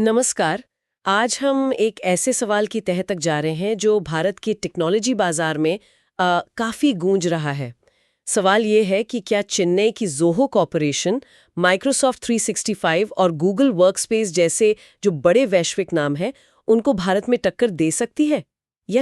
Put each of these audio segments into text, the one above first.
नमस्कार। आज हम एक ऐसे सवाल की तह तक जा रहे हैं जो भारत के टेक्नोलॉजी बाजार में काफ़ी गूंज रहा है। सवाल ये है कि क्या चेन्नई की ज़ोहो कॉर्पोरेशन, माइक्रोसॉफ्ट 365 और गूगल वर्कस्पेस जैसे जो बड़े वैश्विक नाम हैं, उनको भारत में टक्कर दे सकती है? या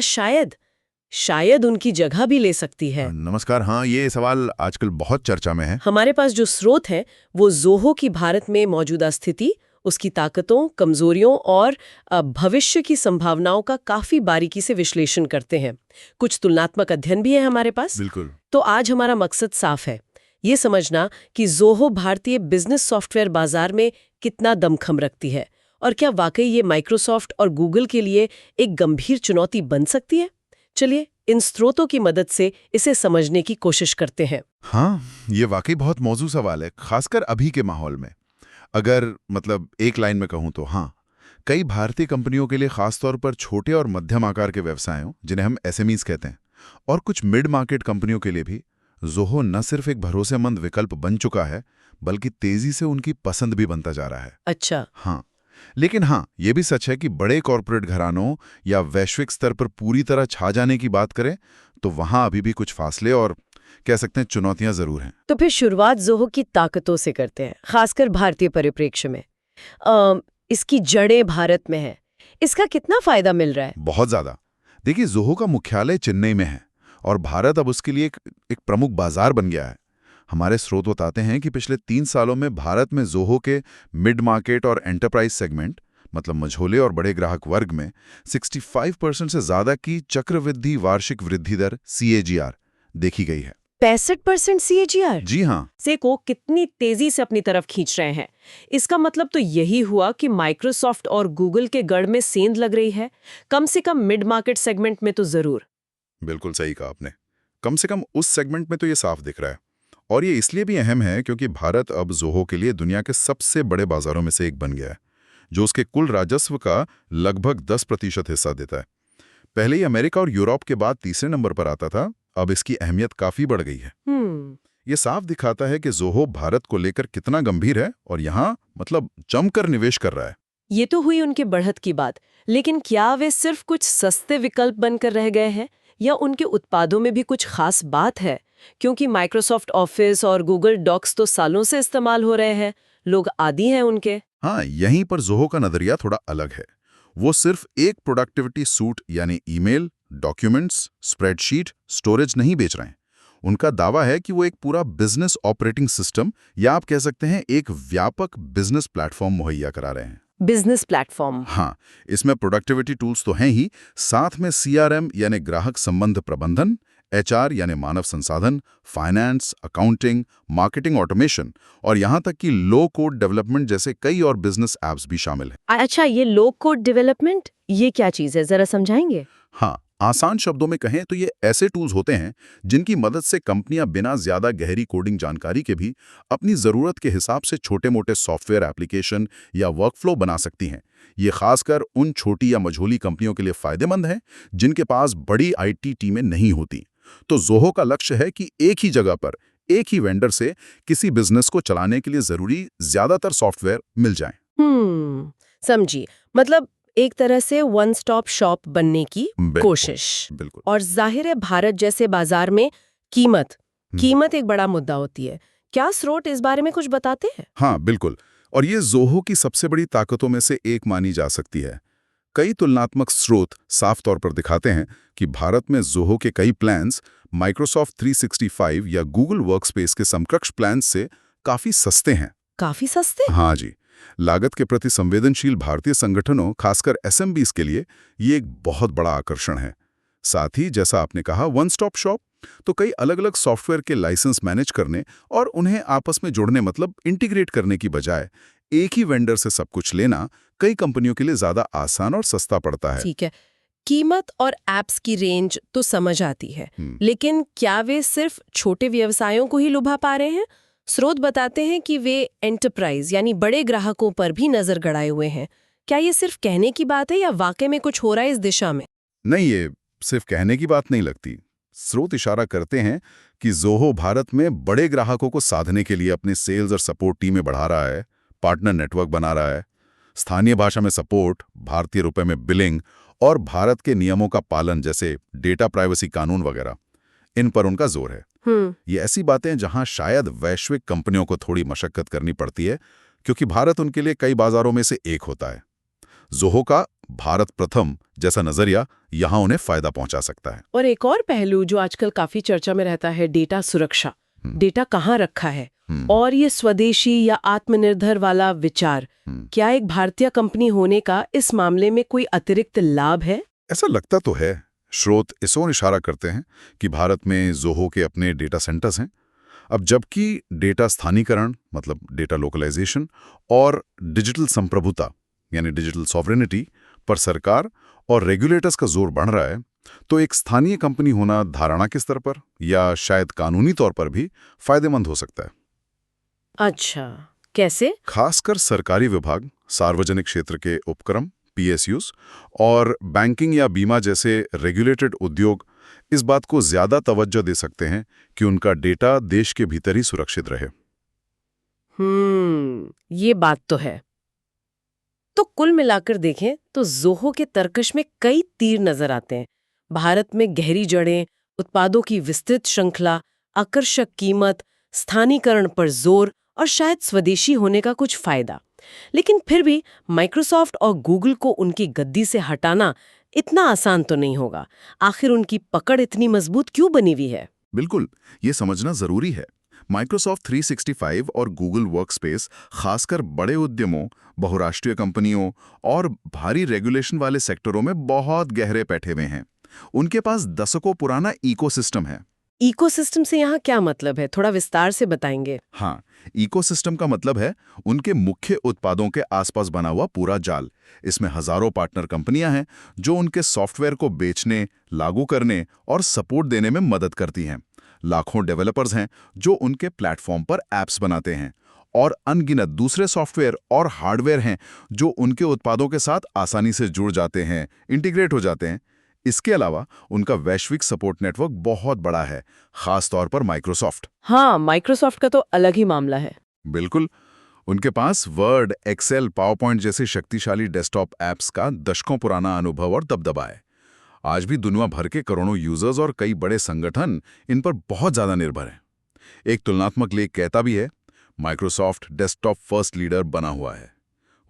शायद उनकी जगह भी ले सकती है? नमस्कार। हाँ, ये सवाल आजकल बहुत चर्चा में है। हमारे पास जो स्रोत हैं वो ज़ोहो की भारत में मौजूदा स्थिति, उसकी ताकतों, कमजोरियों और भविष्य की संभावनाओं का काफी बारीकी से विश्लेषण करते हैं। कुछ तुलनात्मक अध्ययन भी है हमारे पास। बिल्कुल। तो आज हमारा मकसद साफ है, ये समझना कि ज़ोहो भारतीय बिजनेस सॉफ्टवेयर बाजार में कितना दमखम रखती है और क्या वाकई ये माइक्रोसॉफ्ट और गूगल के लिए एक गंभीर चुनौती बन सकती है। चलिए इन स्रोतों की मदद से इसे समझने की कोशिश करते हैं। हाँ, ये वाकई बहुत मौजूद सवाल है, खासकर अभी के माहौल में। अगर एक लाइन में कहूँ तो हाँ, कई भारतीय कंपनियों के लिए खासतौर पर छोटे और मध्यम आकार के व्यवसायों, जिन्हें हम एसएमईज कहते हैं, और कुछ मिड मार्केट कंपनियों के लिए भी ज़ोहो न सिर्फ एक भरोसेमंद विकल्प बन चुका है, बल्कि तेजी से उनकी पसंद भी बनता जा रहा है। अच्छा। हाँ, लेकिन हाँ, ये भी सच है कि बड़े कॉरपोरेट घरानों या वैश्विक स्तर पर पूरी तरह छा जाने की बात करें तो वहाँ अभी भी कुछ फासले और कह सकते हैं चुनौतियां जरूर हैं। तो फिर शुरुआत ज़ोहो की ताकतों से करते हैं, खासकर भारतीय परिप्रेक्ष्य में। इसकी जड़ें भारत में है, इसका कितना फायदा मिल रहा है? बहुत ज्यादा। देखिए, ज़ोहो का मुख्यालय चेन्नई में है और भारत अब उसके लिए एक प्रमुख बाजार बन गया है। हमारे स्रोत बताते हैं कि पिछले 3 सालों में भारत में ज़ोहो के मिड मार्केट और एंटरप्राइज सेगमेंट, मतलब मझोले और बड़े ग्राहक वर्ग में 65% से ज्यादा की चक्रवृद्धि वार्षिक वृद्धि दर CAGR देखी गई है। 65% CAGR? जी हाँ। से को कितनी तेजी से अपनी तरफ खींच रहे हैं। इसका मतलब तो यही हुआ कि माइक्रोसॉफ्ट और गूगल के गढ़ में सेंध लग रही है, कम से कम मिड मार्केट सेगमेंट में तो जरूर। बिल्कुल सही कहा आपने। कम से कम उस सेगमेंट में तो ये साफ दिख रहा है। और ये इसलिए भी अहम है क्योंकि भारत अब ज़ोहो के लिए दुनिया के सबसे बड़े बाजारों में से एक बन गया है, जो उसके कुल राजस्व का लगभग 10% हिस्सा देता है। पहले ही अमेरिका और यूरोप के बाद तीसरे नंबर पर आता था, अब इसकी अहमियत काफी बढ़ गई है। ये साफ दिखाता है कि ज़ोहो भारत को लेकर कितना गंभीर है और यहाँ जमकर निवेश कर रहा है। ये तो हुई उनके बढ़त की बात, लेकिन क्या वे सिर्फ कुछ सस्ते विकल्प बनकर रह गए हैं या उनके उत्पादों में भी कुछ खास बात है? क्योंकि माइक्रोसॉफ्ट ऑफिस और गूगल डॉक्स तो सालों से इस्तेमाल हो रहे हैं, लोग आदी हैं उनके। हाँ, यहीं पर ज़ोहो का नजरिया थोड़ा अलग है। वो सिर्फ एक प्रोडक्टिविटी सूट यानी ईमेल, डॉक्यूमेंट्स, स्प्रेडशीट, स्टोरेज नहीं बेच रहे हैं। उनका दावा है कि वो एक पूरा बिजनेस ऑपरेटिंग सिस्टम, या आप कह सकते हैं एक व्यापक बिजनेस प्लेटफॉर्म मुहैया करा रहे हैं। Business platform? हाँ, इसमें प्रोडक्टिविटी टूल्स तो हैं ही, साथ में CRM यानी ग्राहक संबंध प्रबंधन, HR यानी मानव संसाधन, फाइनेंस, अकाउंटिंग, मार्केटिंग ऑटोमेशन और यहाँ तक कि लो कोड डेवलपमेंट जैसे कई और बिजनेस एप्स भी शामिल हैं। अच्छा, ये लो कोड डेवलपमेंट, ये क्या चीज़ है, जरा समझाएंगे? हाँ, आसान शब्दों में कहें तो ये ऐसे टूल्स होते हैं जिनकी मदद से कंपनियां बिना ज्यादा गहरी कोडिंग जानकारी के भी अपनी जरूरत के हिसाब से छोटे-मोटे सॉफ्टवेयर एप्लीकेशन या वर्कफ्लो बना सकती हैं। ये खासकर उन छोटी या मझोली कंपनियों के लिए फायदेमंद है जिनके पास बड़ी IT टीमें नहीं होती। तो ज़ोहो का लक्ष्य है कि एक ही जगह पर, एक ही वेंडर से किसी बिजनेस को चलाने के लिए जरूरी ज्यादातर सॉफ्टवेयर मिल जाएं। समझी। मतलब एक तरह से वन स्टॉप शॉप बनने की कोशिश। बिल्कुल। और जाहिर है भारत जैसे बाजार में कीमत एक बड़ा मुद्दा होती है। क्या स्रोत इस बारे में कुछ बताते हैं? हाँ, बिल्कुल। और ये ज़ोहो की सबसे बड़ी ताकतों में से एक मानी जा सकती है। कई तुलनात्मक स्रोत साफ तौर पर दिखाते हैं कि भारत में ज़ोहो के कई प्लान्स माइक्रोसॉफ्ट 365 या गूगल वर्कस्पेस के समकक्ष प्लान्स से काफी सस्ते हैं। काफी सस्ते? हाँ जी। लागत के प्रति संवेदनशील भारतीय संगठनों, खासकर SMBs के लिए ये एक बहुत बड़ा आकर्षण है। साथ ही जैसा आपने कहा वन स्टॉप शॉप, तो कई अलग-अलग सॉफ्टवेयर के लाइसेंस मैनेज करने और उन्हें आपस में जोड़ने इंटीग्रेट करने की बजाय एक ही वेंडर से सब कुछ लेना कई कंपनियों के लिए ज्यादा आसान और सस्ता पड़ता है। ठीक है, कीमत और एप्स की रेंज तो समझ आती है, लेकिन क्या वे सिर्फ छोटे व्यवसायों को ही लुभा पा रहे हैं? स्रोत बताते हैं कि वे एंटरप्राइज यानी बड़े ग्राहकों पर भी नजर गड़ाए हुए हैं। क्या ये सिर्फ कहने की बात है या वाकई में कुछ हो रहा है इस दिशा में? नहीं, ये सिर्फ कहने की बात नहीं लगती। स्रोत इशारा करते हैं कि ज़ोहो भारत में बड़े ग्राहकों को साधने के लिए अपने सेल्स और सपोर्ट टीमें बढ़ा रहा है, पार्टनर नेटवर्क बना रहा है। स्थानीय भाषा में सपोर्ट, भारतीय रुपए में बिलिंग और भारत के नियमों का पालन जैसे डेटा प्राइवेसी कानून वगैरह, इन पर उनका जोर है। ये ऐसी बातें जहां शायद वैश्विक कंपनियों को थोड़ी मशक्कत करनी पड़ती है, क्योंकि भारत उनके लिए कई बाजारों में से एक होता है। ज़ोहो का भारत प्रथम जैसा नजरिया यहां उन्हें फायदा पहुंचा सकता है। और एक और पहलू जो आजकल काफी चर्चा में रहता है, डेटा सुरक्षा। डेटा कहाँ रखा है, और ये स्वदेशी या आत्मनिर्भर वाला विचार, क्या एक भारतीय कंपनी होने का इस मामले में कोई अतिरिक्त लाभ है? ऐसा लगता तो है। स्रोत इस ओर इशारा करते हैं कि भारत में ज़ोहो के अपने डेटा सेंटर्स हैं। अब जबकि डेटा स्थानीकरण मतलब डेटा लोकलाइजेशन और डिजिटल संप्रभुता यानी डिजिटल सॉवरेनिटी पर सरकार और रेगुलेटर्स का जोर बढ़ रहा है, तो एक स्थानीय कंपनी होना धारणा के स्तर पर या शायद कानूनी तौर पर भी फायदेमंद हो सकता है। अच्छा, कैसे? खासकर सरकारी विभाग, सार्वजनिक क्षेत्र के उपक्रम PSUs और बैंकिंग या बीमा जैसे रेगुलेटेड उद्योग इस बात को ज्यादा तवज्जो दे सकते हैं कि उनका डेटा देश के भीतर ही सुरक्षित रहे। ये बात तो है। तो कुल मिलाकर देखें तो ज़ोहो के तर्कश में कई तीर नजर आते हैं। भारत में गहरी जड़ें, उत्पादों की विस्तृत श्रृंखला, आकर्षक कीमत, स्थानीकरण पर जोर और शायद स्वदेशी होने का कुछ फायदा। लेकिन फिर भी माइक्रोसॉफ्ट और गूगल को उनकी गद्दी से हटाना इतना आसान तो नहीं होगा। आखिर उनकी पकड़ इतनी मजबूत क्यों बनी हुई है? बिल्कुल, ये समझना जरूरी है। माइक्रोसॉफ्ट 365 और गूगल वर्कस्पेस खासकर बड़े उद्यमों, बहुराष्ट्रीय कंपनियों और भारी रेगुलेशन वाले सेक्टरों में बहुत गहरे बैठे हुए हैं। उनके पास दशकों पुराना इकोसिस्टम है। इकोसिस्टम से यहाँ क्या मतलब है, थोड़ा विस्तार से बताएंगे? हाँ, इकोसिस्टम का मतलब है उनके मुख्य उत्पादों के आसपास बना हुआ पूरा जाल। इसमें हजारों पार्टनर कंपनियां हैं जो उनके सॉफ्टवेयर को बेचने, लागू करने और सपोर्ट देने में मदद करती हैं। लाखों डेवलपर्स हैं जो उनके प्लेटफॉर्म पर ऐप्स बनाते हैं, और अनगिनत दूसरे सॉफ्टवेयर और हार्डवेयर हैं जो उनके उत्पादों के साथ आसानी से जुड़ जाते हैं, इंटीग्रेट हो जाते हैं। इसके अलावा उनका वैश्विक सपोर्ट नेटवर्क बहुत बड़ा है, खास तौर पर माइक्रोसॉफ्ट। हाँ, माइक्रोसॉफ्ट का तो अलग ही मामला है। बिल्कुल, उनके पास वर्ड, एक्सेल, पावरपॉइंट जैसे शक्तिशाली डेस्कटॉप ऐप्स का दशकों पुराना अनुभव और दबदबा है। आज भी दुनिया भर के करोड़ों यूजर्स और कई बड़े संगठन इन पर बहुत ज्यादा निर्भर हैं। एक तुलनात्मक लेख कहता भी है, माइक्रोसॉफ्ट डेस्कटॉप फर्स्ट लीडर बना हुआ है।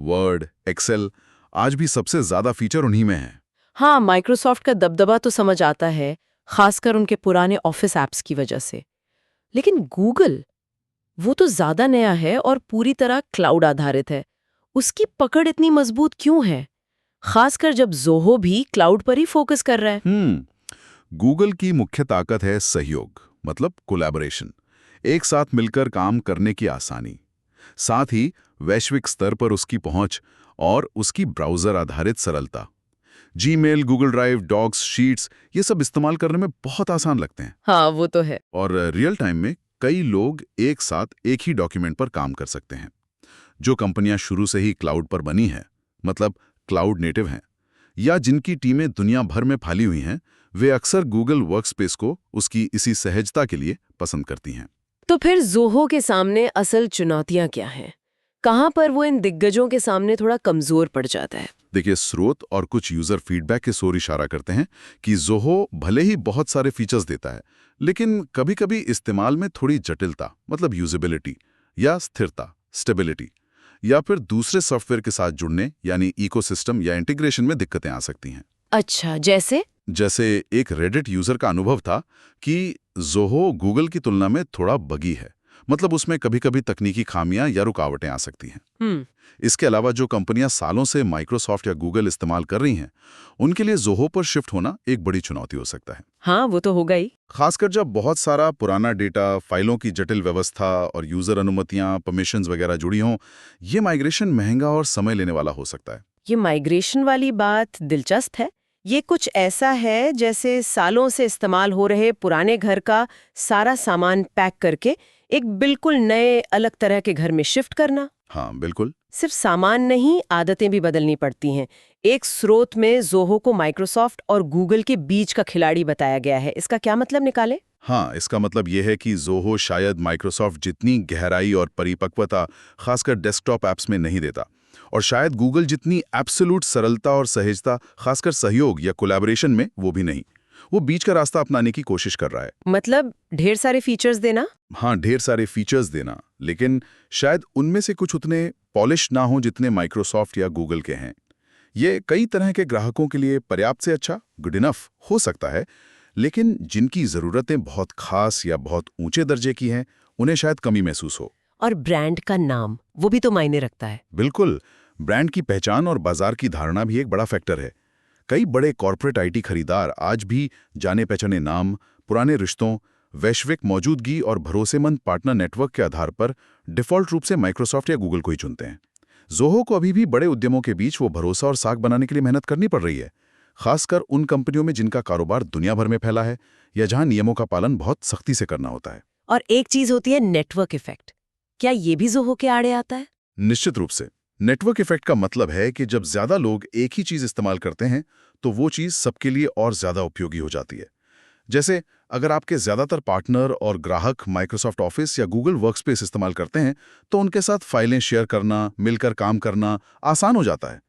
वर्ड, एक्सेल आज भी सबसे ज्यादा फीचर उन्हीं में है। हाँ, माइक्रोसॉफ्ट का दबदबा तो समझ आता है, खासकर उनके पुराने ऑफिस ऐप्स की वजह से। लेकिन गूगल, वो तो ज्यादा नया है और पूरी तरह क्लाउड आधारित है। उसकी पकड़ इतनी मजबूत क्यों है, खासकर जब ज़ोहो भी क्लाउड पर ही फोकस कर रहा है? गूगल की मुख्य ताकत है सहयोग, मतलब कोलैबोरेशन, एक साथ मिलकर काम करने की आसानी। साथ ही वैश्विक स्तर पर उसकी पहुंच और उसकी ब्राउजर आधारित सरलता। Gmail, Google drive, docs, sheets ये सब इस्तेमाल करने में बहुत आसान लगते हैं। हाँ, वो तो है। और रियल टाइम में कई लोग एक साथ एक ही डॉक्यूमेंट पर काम कर सकते हैं। जो कंपनियां शुरू से ही क्लाउड पर बनी हैं, मतलब क्लाउड नेटिव हैं, या जिनकी टीमें दुनिया भर में फैली हुई हैं, वे अक्सर गूगल वर्कस्पेस को उसकी इसी सहजता के लिए पसंद करती हैं। तो फिर ज़ोहो के सामने असल चुनौतियां क्या हैं? कहाँ पर वो इन दिग्गजों के सामने थोड़ा कमजोर पड़ जाता है? देखिए, स्रोत और कुछ यूजर फीडबैक के ओर इशारा करते हैं कि ज़ोहो भले ही बहुत सारे फीचर्स देता है, लेकिन कभी-कभी इस्तेमाल में थोड़ी जटिलता, मतलब यूजेबिलिटी या स्थिरता, स्टेबिलिटी, या फिर दूसरे सॉफ्टवेयर के साथ जुड़ने यानी इकोसिस्टम या इंटीग्रेशन में दिक्कतें आ सकती हैं। अच्छा, जैसे एक रेडिट यूजर का अनुभव था कि ज़ोहो गूगल की तुलना में थोड़ा बगी है, मतलब उसमें कभी-कभी तकनीकी खामियां या रुकावटें आ सकती हैं। इसके अलावा जो कंपनियां सालों से माइक्रोसॉफ्ट या गूगल इस्तेमाल कर रही हैं, उनके लिए ज़ोहो पर शिफ्ट होना एक बड़ी चुनौती हो सकता है। हाँ, वो तो होगा ही। खासकर जब बहुत सारा पुराना डेटा, फाइलों की जटिल व्यवस्था और यूजर अनुमतियां, परमिशंस वगैरह जुड़ी हों, ये माइग्रेशन महंगा और समय लेने वाला हो सकता है। ये माइग्रेशन वाली बात दिलचस्प है। ये कुछ ऐसा है जैसे सालों से इस्तेमाल हो रहे पुराने घर का सारा सामान पैक करके एक बिल्कुल नए अलग तरह के घर में शिफ्ट करना। हाँ, बिल्कुल। सिर्फ सामान नहीं, आदतें भी बदलनी पड़ती हैं। एक स्रोत में ज़ोहो को माइक्रोसॉफ्ट और गूगल के बीच का खिलाड़ी बताया गया है। इसका क्या मतलब निकाले? हाँ, इसका मतलब यह है कि ज़ोहो शायद माइक्रोसॉफ्ट जितनी गहराई और परिपक्वता खासकर डेस्कटॉप ऐप्स में नहीं देता, और शायद गूगल जितनी एब्सोल्यूट सरलता और सहजता, खासकर सहयोग या कोलैबोरेशन में, वो भी नहीं। वो बीच का रास्ता अपनाने की कोशिश कर रहा है। मतलब ढेर सारे फीचर्स देना। हाँ, ढेर सारे फीचर्स देना, लेकिन शायद उनमें से कुछ उतने पॉलिश ना हो जितने माइक्रोसॉफ्ट या गूगल के हैं। ये कई तरह के ग्राहकों के लिए पर्याप्त से अच्छा, गुड इनफ हो सकता है, लेकिन जिनकी ज़रूरतें बहुत खास या बहुत ऊंचे दर्जे की हैं, उन्हें शायद कमी महसूस हो। और ब्रांड का नाम, वो भी तो मायने रखता है। बिल्कुल, ब्रांड की पहचान और बाजार की धारणा भी एक बड़ा फैक्टर है। कई बड़े कॉर्पोरेट आईटी खरीदार आज भी जाने पहचाने नाम, पुराने रिश्तों, वैश्विक मौजूदगी और भरोसेमंद पार्टनर नेटवर्क के आधार पर डिफ़ॉल्ट रूप से माइक्रोसॉफ्ट या गूगल को ही चुनते हैं। ज़ोहो को अभी भी बड़े उद्यमों के बीच वो भरोसा और साख बनाने के लिए मेहनत करनी पड़ रही है, खासकर उन कंपनियों में जिनका कारोबार दुनिया भर में फैला है या जहां नियमों का पालन बहुत सख्ती से करना होता है। और एक चीज होती है नेटवर्क इफेक्ट। क्या ये भी ज़ोहो के आड़े आता है? निश्चित रूप से। नेटवर्क इफेक्ट का मतलब है कि जब ज्यादा लोग एक ही चीज इस्तेमाल करते हैं तो वो चीज सबके लिए और ज्यादा उपयोगी हो जाती है। जैसे अगर आपके ज्यादातर पार्टनर और ग्राहक माइक्रोसॉफ्ट ऑफिस या गूगल वर्कस्पेस इस्तेमाल करते हैं तो उनके साथ फाइलें शेयर करना, मिलकर काम करना आसान हो जाता है।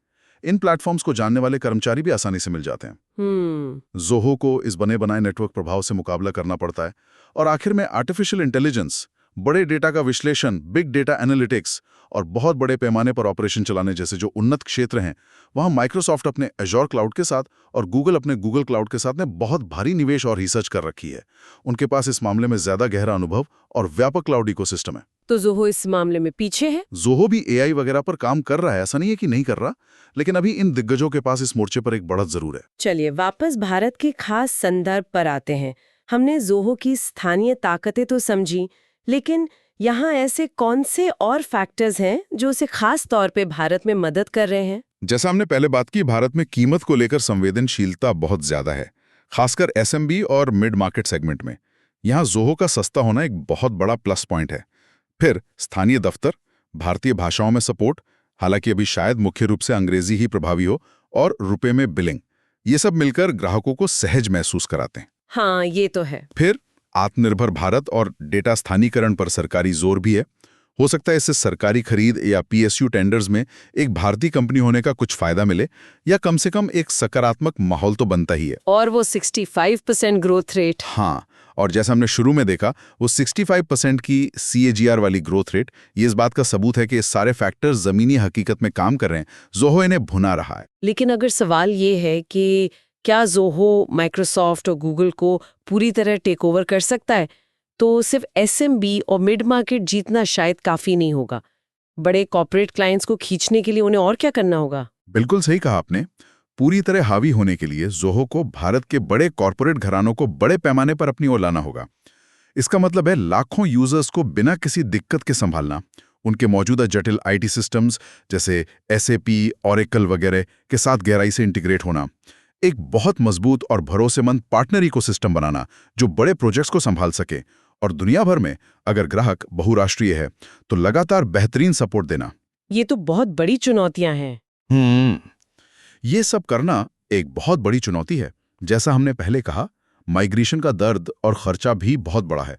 इन प्लेटफॉर्म्स को जानने वाले कर्मचारी भी आसानी से मिल जाते हैं। ज़ोहो को इस बने बनाए नेटवर्क प्रभाव से मुकाबला करना पड़ता है। और आखिर में आर्टिफिशियल इंटेलिजेंस, बड़े डेटा का विश्लेषण, बिग डेटा एनालिटिक्स और बहुत बड़े पैमाने पर ऑपरेशन चलाने जैसे जो उन्नत क्षेत्र हैं, वहां माइक्रोसॉफ्ट अपने एजोर क्लाउड के साथ और गूगल अपने गूगल क्लाउड के साथ ने बहुत भारी निवेश और रिसर्च कर रखी है। उनके पास इस मामले में ज्यादा गहरा अनुभव और व्यापक क्लाउड इकोसिस्टम है। तो ज़ोहो इस मामले में पीछे है? ज़ोहो भी एआई वगैरह पर काम कर रहा है, ऐसा नहीं है कि नहीं कर रहा, लेकिन अभी इन दिग्गजों के पास इस मोर्चे पर एक बढ़त जरूर है। चलिए वापस भारत के खास संदर्भ पर आते हैं। हमने ज़ोहो की स्थानीय ताकतें तो समझी, लेकिन यहाँ ऐसे कौन से और फैक्टर्स हैं जो उसे खास तौर पे भारत में मदद कर रहे हैं? जैसा हमने पहले बात की, भारत में कीमत को लेकर संवेदनशीलता बहुत ज्यादा है, खासकर एसएमबी और मिड मार्केट सेगमेंट में। यहाँ ज़ोहो का सस्ता होना एक बहुत बड़ा प्लस पॉइंट है। फिर स्थानीय दफ्तर, भारतीय भाषाओं में सपोर्ट, हालांकि अभी शायद मुख्य रूप से अंग्रेजी ही प्रभावी हो, और रुपए में बिलिंग, ये सब मिलकर ग्राहकों को सहज महसूस कराते हैं। हाँ, ये तो है। फिर आत्मनिर्भर भारत और डेटा स्थानीकरण पर सरकारी जोर भी है। हो सकता है इससे सरकारी खरीद या पीएसयू टेंडर्स में एक भारतीय कंपनी होने का कुछ फायदा मिले, या कम से कम एक सकारात्मक माहौल तो बनता ही है। और वो 65% ग्रोथ रेट। हाँ, और जैसा हमने शुरू में देखा, वो 65% की CAGR वाली ग्रोथ रेट, ये इस बात का सबूत है कि ये सारे फैक्टर्स जमीनी हकीकत में काम कर रहे हैं। ज़ोहो इन्हें भुना रहा है। लेकिन अगर सवाल ये है कि क्या ज़ोहो माइक्रोसॉफ्ट और गूगल को पूरी तरह टेक ओवर कर सकता है, तो सिर्फ एसएमबी और मिड मार्केट जीतना शायद काफी नहीं होगा। बड़े कॉर्पोरेट क्लाइंट्स को खींचने के लिए उन्हें और क्या करना होगा? बिल्कुल सही कहा आपने। पूरी तरह हावी होने के लिए ज़ोहो को भारत के बड़े कॉर्पोरेट घरानों को बड़े पैमाने पर अपनी ओर लाना होगा। इसका मतलब है लाखों यूजर्स को बिना किसी दिक्कत के संभालना, उनके मौजूदा जटिल आईटी सिस्टम्स जैसे SAP, ओरेकल वगैरह के साथ गहराई से इंटीग्रेट होना, एक बहुत मजबूत और भरोसेमंद पार्टनर इकोसिस्टम बनाना जो बड़े प्रोजेक्ट्स को संभाल सके, और दुनिया भर में अगर ग्राहक बहुराष्ट्रीय है तो लगातार बेहतरीन सपोर्ट देना। ये तो बहुत बड़ी चुनौतियां हैं। ये सब करना एक बहुत बड़ी चुनौती है। जैसा हमने पहले कहा, माइग्रेशन का दर्द और खर्चा भी बहुत बड़ा है।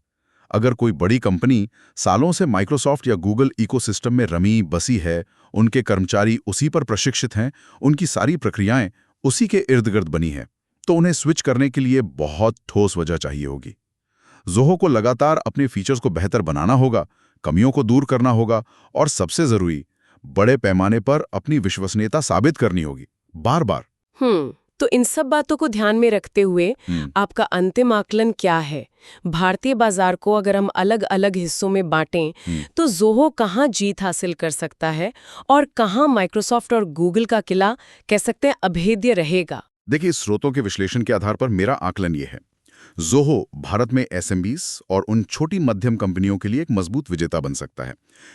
अगर कोई बड़ी कंपनी सालों से माइक्रोसॉफ्ट या गूगल इकोसिस्टम में रमी बसी है, उनके कर्मचारी उसी पर प्रशिक्षित हैं, उनकी सारी प्रक्रियाएं उसी के इर्द गिर्द बनी है, तो उन्हें स्विच करने के लिए बहुत ठोस वजह चाहिए होगी। ज़ोहो को लगातार अपने फीचर्स को बेहतर बनाना होगा, कमियों को दूर करना होगा, और सबसे जरूरी, बड़े पैमाने पर अपनी विश्वसनीयता साबित करनी होगी, बार बार। तो इन सब बातों को ध्यान में रखते हुए आपका अंतिम आकलन क्या है? भारतीय बाजार को अगर हम अलग अलग हिस्सों में बांटें तो ज़ोहो कहाँ जीत हासिल कर सकता है और कहाँ माइक्रोसॉफ्ट और गूगल का किला कह सकते हैं अभेद्य रहेगा? देखिए, स्रोतों के विश्लेषण के आधार पर मेरा आकलन ये है, ज़ोहो भारत में SMBs और उन छोटी मध्यम कंपनियों के लिए एक मजबूत विजेता बन सकता है,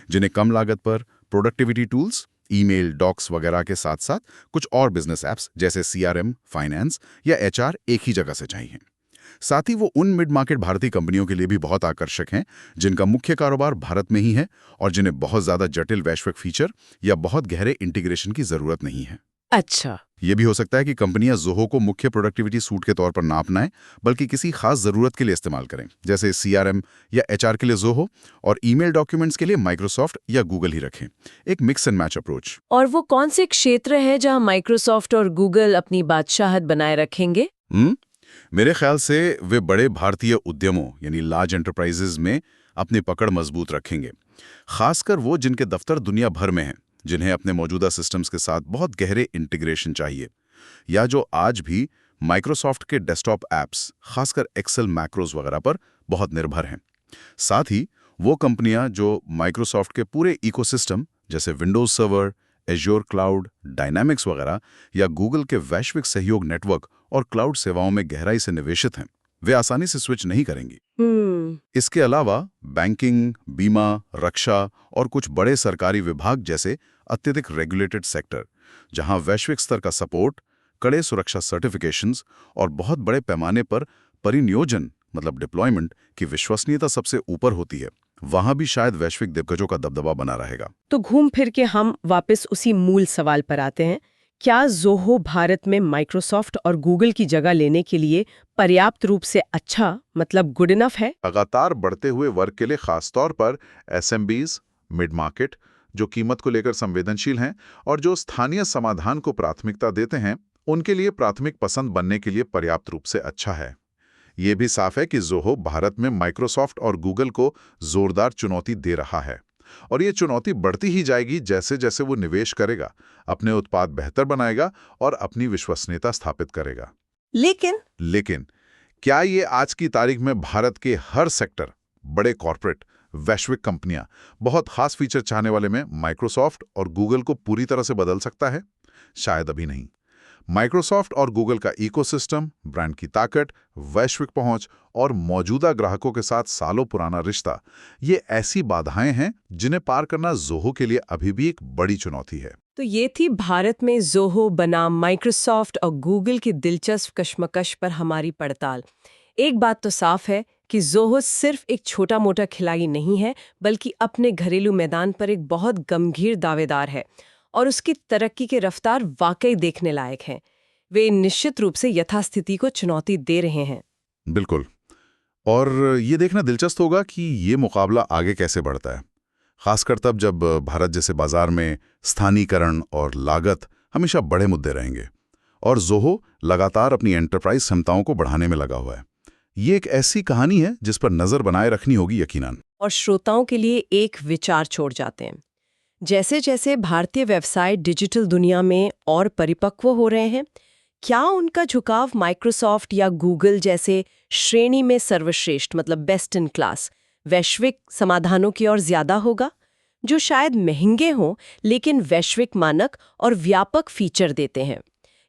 जिन्हें कम लागत पर प्रोडक्टिविटी टूल्स, ईमेल, डॉक्स वगैरह के साथ साथ कुछ और बिजनेस ऐप्स जैसे CRM, फाइनेंस या HR एक ही जगह से चाहिए। साथ ही वो उन मिड मार्केट भारतीय कंपनियों के लिए भी बहुत आकर्षक हैं जिनका मुख्य कारोबार भारत में ही है और जिन्हें बहुत ज्यादा जटिल वैश्विक फीचर या बहुत गहरे इंटीग्रेशन की जरूरत नहीं है। अच्छा। ये भी हो सकता है कि कंपनियां ज़ोहो को मुख्य प्रोडक्टिविटी सूट के तौर पर ना अपनाएं, बल्कि किसी खास ज़रूरत के लिए इस्तेमाल करें, जैसे CRM या HR के लिए ज़ोहो और ईमेल डॉक्यूमेंट्स के लिए माइक्रोसॉफ्ट या गूगल ही रखें। एक मिक्स एंड मैच अप्रोच। और वो कौन से क्षेत्र हैं जहां माइक्रोसॉफ्ट और गूगल अपनी बादशाहत बनाए रखेंगे? मेरे ख्याल से वे बड़े भारतीय उद्यमों यानी लार्ज एंटरप्राइजेज में अपनी पकड़ मजबूत रखेंगे, खासकर वो जिनके दफ्तर दुनिया भर में हैं, जिन्हें अपने मौजूदा सिस्टम्स के साथ बहुत गहरे इंटीग्रेशन चाहिए, या जो आज भी माइक्रोसॉफ्ट के डेस्कटॉप ऐप्स, खासकर एक्सेल मैक्रोज वगैरह पर बहुत निर्भर हैं। साथ ही वो कंपनियां जो माइक्रोसॉफ्ट के पूरे इकोसिस्टम जैसे Windows server, azure cloud, dynamics वगैरह या गूगल के वैश्विक सहयोग नेटवर्क और क्लाउड सेवाओं में गहराई से निवेशित हैं, वे आसानी से स्विच नहीं करेंगी। इसके अलावा बैंकिंग, बीमा, रक्षा और कुछ बड़े सरकारी विभाग जैसे अत्यधिक रेगुलेटेड सेक्टर, जहां वैश्विक स्तर का सपोर्ट, कड़े सुरक्षा सर्टिफिकेशंस और बहुत बड़े पैमाने पर परिनियोजन मतलब डिप्लॉयमेंट की विश्वसनीयता सबसे ऊपर होती है, वहां भी शायद वैश्विक दिग्गजों का दबदबा बना रहेगा। तो घूम फिर के हम वापस उसी मूल सवाल पर आते हैं, क्या ज़ोहो भारत में माइक्रोसॉफ्ट और गूगल की जगह लेने के लिए पर्याप्त रूप से अच्छा मतलब गुड इनफ है? लगातार बढ़ते हुए वर्ग के लिए खासतौर पर SMBs, मिड मार्केट, जो कीमत को लेकर संवेदनशील हैं और जो स्थानीय समाधान को प्राथमिकता देते हैं, उनके लिए प्राथमिक पसंद बनने के लिए पर्याप्त रूप से अच्छा है। ये भी साफ है कि ज़ोहो भारत में माइक्रोसॉफ्ट और गूगल को जोरदार चुनौती दे रहा है, और ये चुनौती बढ़ती ही जाएगी जैसे जैसे वो निवेश करेगा, अपने उत्पाद बेहतर बनाएगा और अपनी विश्वसनीयता स्थापित करेगा। लेकिन क्या ये आज की तारीख में भारत के हर सेक्टर, बड़े कॉर्पोरेट, वैश्विक कंपनियां, बहुत खास फीचर चाहने वाले में माइक्रोसॉफ्ट और गूगल को पूरी तरह से बदल सकता है? शायद अभी नहीं। माइक्रोसॉफ्ट और गूगल का इकोसिस्टम, ब्रांड की ताकत, वैश्विक पहुंच और मौजूदा ग्राहकों के साथ सालों पुराना रिश्ता, ये ऐसी बाधाएं हैं जिन्हें पार करना ज़ोहो के लिए अभी भी एक बड़ी चुनौती है। तो ये थी भारत में ज़ोहो बनाम माइक्रोसॉफ्ट और गूगल की दिलचस्प कशमकश पर हमारी पड़ताल। एक बात तो साफ है कि ज़ोहो सिर्फ एक छोटा मोटा खिलाड़ी नहीं है, बल्कि अपने घरेलू मैदान पर एक बहुत गंभीर दावेदार है, और उसकी तरक्की के रफ्तार वाकई देखने लायक हैं। वे निश्चित रूप से यथास्थिति को चुनौती दे रहे हैं। बिल्कुल। और ये देखना दिलचस्प होगा कि ये मुकाबला आगे कैसे बढ़ता है, खासकर तब जब भारत जैसे बाजार में स्थानीयकरण और लागत हमेशा बड़े मुद्दे रहेंगे, और ज़ोहो लगातार अपनी एंटरप्राइज क्षमताओं को बढ़ाने में लगा हुआ है। ये एक ऐसी कहानी है जिस पर नजर बनाए रखनी होगी यकीनन। और श्रोताओं के लिए एक विचार छोड़ जाते हैं। जैसे जैसे भारतीय व्यवसाय डिजिटल दुनिया में और परिपक्व हो रहे हैं, क्या उनका झुकाव माइक्रोसॉफ्ट या गूगल जैसे श्रेणी में सर्वश्रेष्ठ मतलब बेस्ट इन क्लास वैश्विक समाधानों की ओर ज्यादा होगा, जो शायद महंगे हों लेकिन वैश्विक मानक और व्यापक फीचर देते हैं,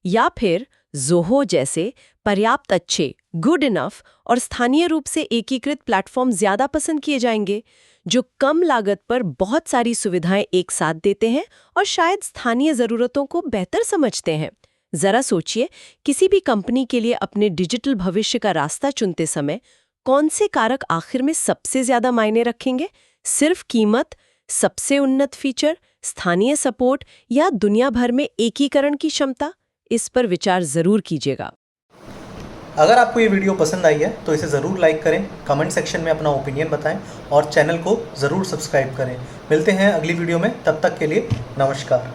या फिर ज़ोहो जैसे पर्याप्त अच्छे, गुड इनफ और स्थानीय रूप से एकीकृत प्लेटफॉर्म ज्यादा पसंद किए जाएंगे, जो कम लागत पर बहुत सारी सुविधाएं एक साथ देते हैं और शायद स्थानीय जरूरतों को बेहतर समझते हैं। जरा सोचिए, किसी भी कंपनी के लिए अपने डिजिटल भविष्य का रास्ता चुनते समय कौन से कारक आखिर में सबसे ज्यादा मायने रखेंगे? सिर्फ कीमत, सबसे उन्नत फीचर, स्थानीय सपोर्ट या दुनिया भर में एकीकरण की क्षमता? इस पर विचार जरूर कीजिएगा। अगर आपको ये वीडियो पसंद आई है तो इसे ज़रूर लाइक करें, कमेंट सेक्शन में अपना ओपिनियन बताएं और चैनल को ज़रूर सब्सक्राइब करें। मिलते हैं अगली वीडियो में, तब तक के लिए नमस्कार।